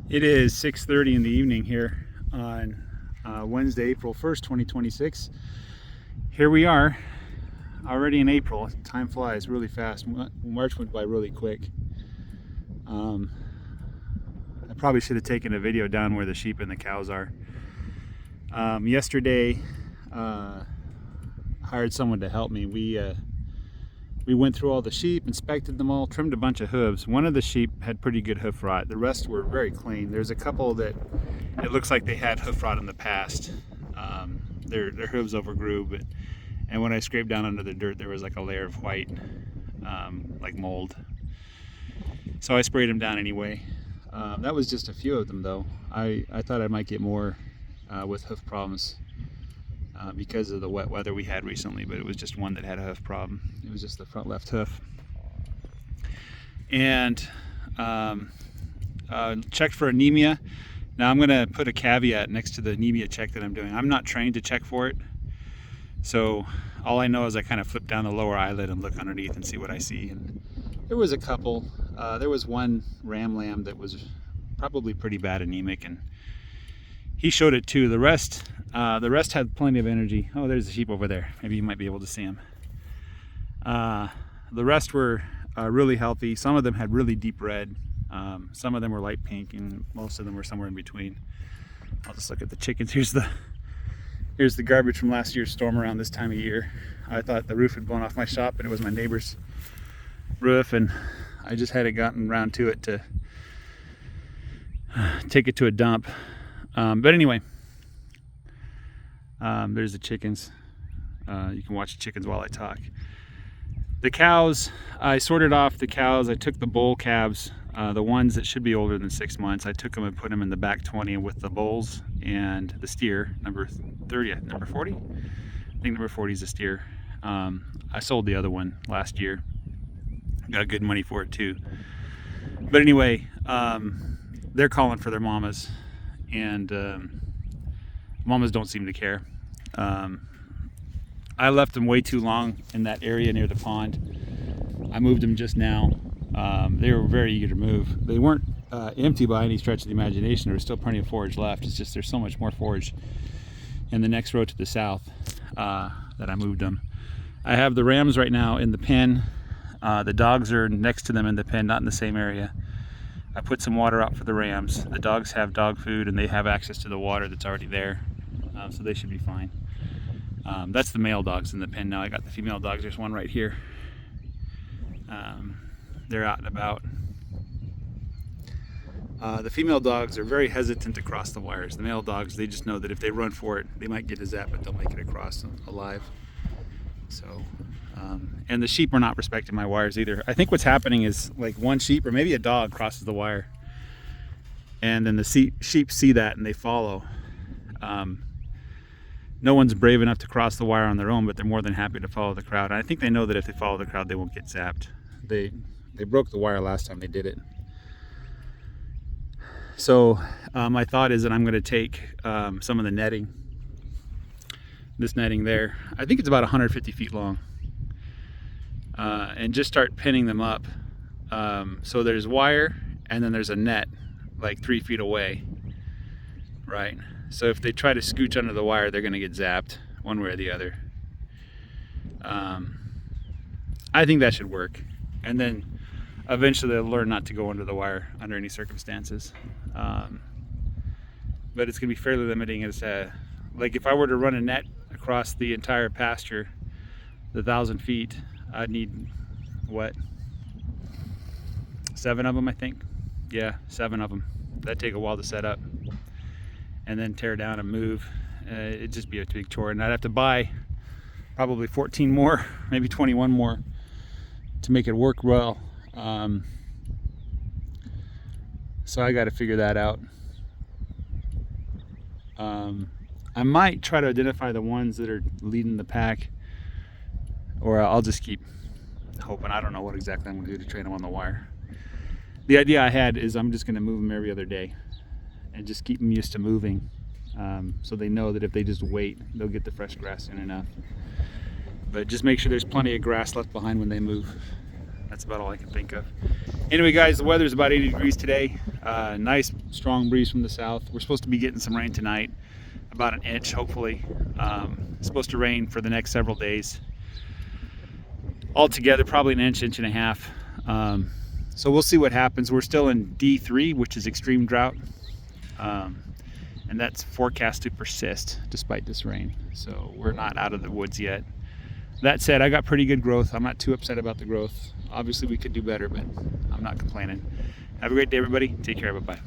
It is 6:30 in the evening here on Wednesday, April 1st, 2026. Here we are, already in April. Time flies really fast. March went by really quick. I probably should have taken a video down where the sheep and the cows are. Yesterday, hired someone to help me. We went through all the sheep, inspected them all, trimmed a bunch of hooves. One of the sheep had pretty good hoof rot. The rest were very clean. There's a couple that it looks like they had hoof rot in the past. Their hooves overgrew, and when I scraped down under the dirt, there was like a layer of white, like mold. So I sprayed them down anyway. That was just a few of them though. I thought I might get more with hoof problems. Because of the wet weather we had recently, but it was just one that had a hoof problem. It was just the front left hoof. And checked for anemia. Now I'm going to put a caveat next to the anemia check that I'm doing. I'm not trained to check for it, so all I know is I kind of flip down the lower eyelid and look underneath and see what I see. And there was a couple. There was one ram lamb that was probably pretty bad anemic, and he showed it too. The rest had plenty of energy. Oh, there's the sheep over there. Maybe you might be able to see them. The rest were really healthy. Some of them had really deep red. Some of them were light pink, and most of them were somewhere in between. I'll just look at the chickens. Here's the garbage from last year's storm around this time of year. I thought the roof had blown off my shop, but it was my neighbor's roof, and I just hadn't gotten around to it to take it to a dump. But anyway, there's the chickens. You can watch the chickens while I talk. The cows, I sorted off the cows. I took the bull calves, the ones that should be older than 6 months. I took them and put them in the back 20 with the bulls and the steer, number 30, number 40? I think number 40 is the steer. I sold the other one last year. Got good money for it too. But anyway, they're calling for their mamas, and mamas don't seem to care. I left them way too long in that area near the pond. I moved them just now. They were very eager to move. They weren't empty by any stretch of the imagination. There was still plenty of forage left. It's just there's so much more forage in the next row to the south that I moved them. I have the rams right now in the pen. The dogs are next to them in the pen, not in the same area. I put some water out for the rams. The dogs have dog food, and they have access to the water that's already there, so they should be fine. That's the male dogs in the pen now. I got the female dogs. There's one right here. They're out and about. The female dogs are very hesitant to cross the wires. The male dogs, they just know that if they run for it, they might get a zap, but they'll make it across alive. So, and the sheep are not respecting my wires either. I think what's happening is like one sheep or maybe a dog crosses the wire, and then the sheep see that and they follow. No one's brave enough to cross the wire on their own, but they're more than happy to follow the crowd. And I think they know that if they follow the crowd, they won't get zapped. They broke the wire last time they did it. So my thought is that I'm going to take some of the netting, this netting there, I think it's about 150 feet long, and just start pinning them up. So there's wire, and then there's a net like 3 feet away, right? So if they try to scooch under the wire, they're going to get zapped one way or the other. I think that should work, and then eventually they'll learn not to go under the wire under any circumstances. But it's going to be fairly limiting. As like if I were to run a net across the entire pasture, the 1,000 feet, I'd need what, 7 of them, I think. Yeah, 7 of them. That'd take a while to set up and then tear down and move. It'd just be a big chore, and I'd have to buy probably 14 more, maybe 21 more to make it work well. So I got to figure that out. I might try to identify the ones that are leading the pack, or I'll just keep hoping. I don't know what exactly I'm going to do to train them on the wire. The idea I had is I'm just going to move them every other day and just keep them used to moving, so they know that if they just wait, they'll get the fresh grass soon enough. But just make sure there's plenty of grass left behind when they move. That's about all I can think of. Anyway, guys, the weather's about 80 degrees today. Nice strong breeze from the south. We're supposed to be getting some rain tonight, about an inch hopefully. It's supposed to rain for the next several days. Altogether probably an inch, inch and a half. So we'll see what happens. We're still in D3, which is extreme drought, and that's forecast to persist despite this rain. So we're not out of the woods yet. That said, I got pretty good growth. I'm not too upset about the growth. Obviously we could do better, but I'm not complaining. Have a great day, everybody. Take care. Bye-bye.